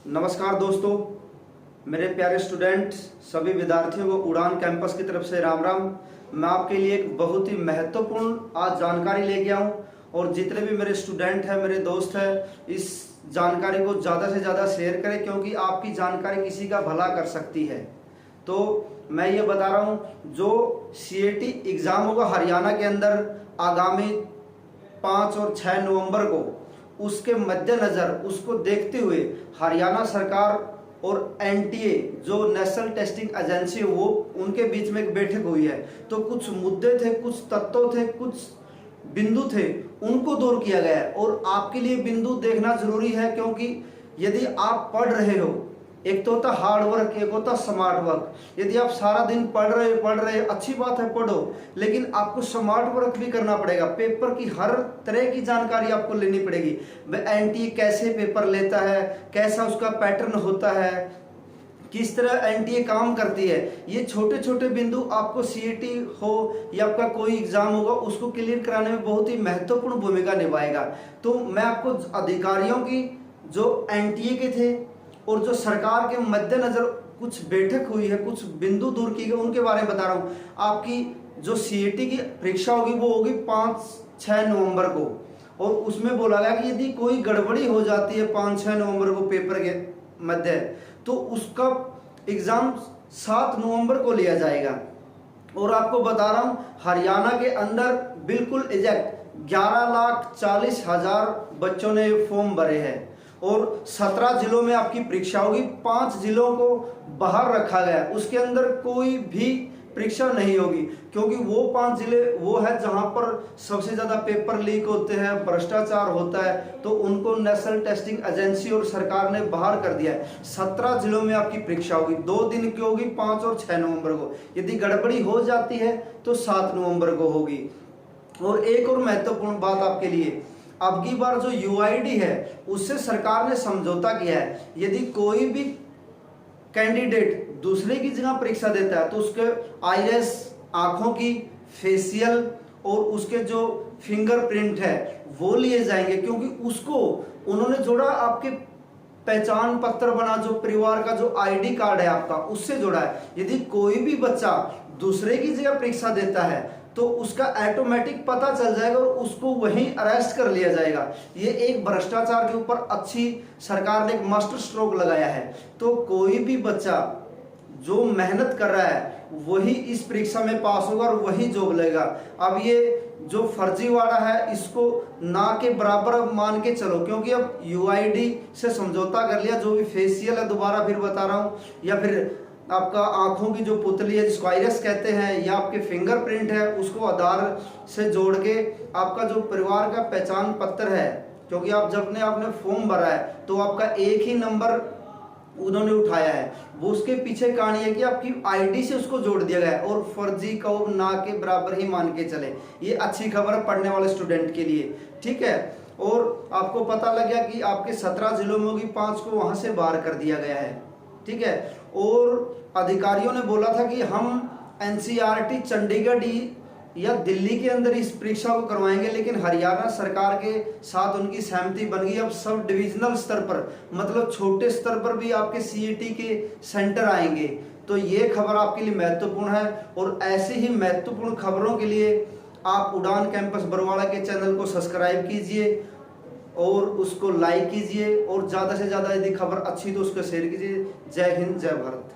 नमस्कार दोस्तों, मेरे प्यारे स्टूडेंट, सभी विद्यार्थियों को उड़ान कैंपस की तरफ से राम राम। मैं आपके लिए एक बहुत ही महत्वपूर्ण आज जानकारी लेके आऊँ और जितने भी मेरे स्टूडेंट हैं, मेरे दोस्त हैं, इस जानकारी को ज़्यादा से ज़्यादा शेयर करें क्योंकि आपकी जानकारी किसी का भला कर सकती है। तो मैं ये बता रहा हूँ, जो CAT एग्ज़ाम होगा हरियाणा के अंदर आगामी 5 और 6 नवंबर को, उसके मद्देनज़र उसको देखते हुए हरियाणा सरकार और NTA जो नेशनल टेस्टिंग एजेंसी है वो उनके बीच में एक बैठक हुई है। तो कुछ मुद्दे थे, कुछ तत्व थे, कुछ बिंदु थे, उनको दूर किया गया है। और आपके लिए बिंदु देखना जरूरी है क्योंकि यदि आप पढ़ रहे हो, एक तो होता हार्ड वर्क, एक होता स्मार्ट वर्क। यदि आप सारा दिन पढ़ रहे अच्छी बात है, पढ़ो, लेकिन आपको स्मार्ट वर्क भी करना पड़ेगा। पेपर की हर तरह की जानकारी आपको लेनी पड़ेगी। NTA कैसे पेपर लेता है, कैसा उसका पैटर्न होता है, किस तरह NTA काम करती है, ये छोटे छोटे बिंदु आपको CAT हो या आपका कोई एग्जाम होगा उसको क्लियर कराने में बहुत ही महत्वपूर्ण भूमिका निभाएगा। तो मैं आपको अधिकारियों की जो NTA के थे और जो सरकार के मद्देनजर कुछ बैठक हुई है, कुछ बिंदु दूर किए गए, उनके बारे में बता रहा हूँ। आपकी जो CAT की परीक्षा होगी वो होगी 5-6 नवंबर को, और उसमें बोला गया कि यदि कोई गड़बड़ी हो जाती है 5-6 नवंबर को पेपर के मध्य, तो उसका एग्ज़ाम 7 नवंबर को लिया जाएगा। और आपको बता रहा हूँ, हरियाणा के अंदर बिल्कुल एग्जैक्ट 11,40,000 बच्चों ने फॉर्म भरे हैं और 17 जिलों में आपकी परीक्षा होगी। 5 जिलों को बाहर रखा गया, उसके अंदर कोई भी परीक्षा नहीं होगी क्योंकि वो 5 जिले वो है जहां पर सबसे ज़्यादा पेपर लीक होते हैं, भ्रष्टाचार होता है, तो उनको नेशनल टेस्टिंग एजेंसी और सरकार ने बाहर कर दिया है। 17 जिलों में आपकी परीक्षा होगी, 2 दिन की होगी, 5 और 6 नवंबर को। यदि गड़बड़ी हो जाती है तो 7 नवंबर को होगी। और एक और महत्वपूर्ण बात आपके लिए, अब की बार जो UID है उससे सरकार ने समझौता किया है। यदि कोई भी कैंडिडेट दूसरे की जगह परीक्षा देता है तो उसके आइरिस, आंखों की, फेशियल और उसके जो फिंगरप्रिंट है वो लिए जाएंगे क्योंकि उसको उन्होंने जोड़ा आपके पहचान पत्र बना, जो परिवार का जो ID कार्ड है आपका, उससे जोड़ा है। यदि कोई भी बच्चा दूसरे की जगह परीक्षा देता है तो उसका ऑटोमेटिक पता चल जाएगा और उसको वहीं अरेस्ट कर लिया जाएगा। ये एक भ्रष्टाचार के ऊपर अच्छी सरकार ने एक मास्टर स्ट्रोक लगाया है। तो कोई भी बच्चा जो मेहनत कर रहा है वही इस परीक्षा में पास होगा और वही जॉब लेगा। अब ये जो फर्जीवाड़ा है इसको ना के बराबर मान के चलो, क्योंकि अब UID से समझौता कर लिया। जो भी फेशियल है, दोबारा फिर बता रहा हूँ, या फिर आपका आंखों की जो पुतली है जिसको आइरिस कहते हैं, या आपके फिंगरप्रिंट है, उसको आधार से जोड़ के आपका जो परिवार का पहचान पत्र है, क्योंकि आप जब ने आपने फॉर्म भरा है तो आपका एक ही नंबर उन्होंने उठाया है, वो उसके पीछे कहानी है कि आपकी ID से उसको जोड़ दिया गया है। और फर्जी को ना के बराबर ही मान के चले, ये अच्छी खबर है पढ़ने वाले स्टूडेंट के लिए, ठीक है। और आपको पता लग गया कि आपके 17 जिलों में होगी, 5 को वहां से बाहर कर दिया गया है, ठीक है। और अधिकारियों ने बोला था कि हम NCERT, चंडीगढ़ या दिल्ली के अंदर इस परीक्षा को करवाएंगे, लेकिन हरियाणा सरकार के साथ उनकी सहमति बन गई। अब सब डिविजनल स्तर पर, मतलब छोटे स्तर पर भी आपके CAT के सेंटर आएंगे। तो ये खबर आपके लिए महत्वपूर्ण है। और ऐसे ही महत्वपूर्ण खबरों के लिए आप उड़ान कैंपस बरवाड़ा के चैनल को सब्सक्राइब कीजिए और उसको लाइक कीजिए, और ज़्यादा से ज़्यादा यदि खबर अच्छी तो उसको शेयर कीजिए। जय हिंद, जय भारत।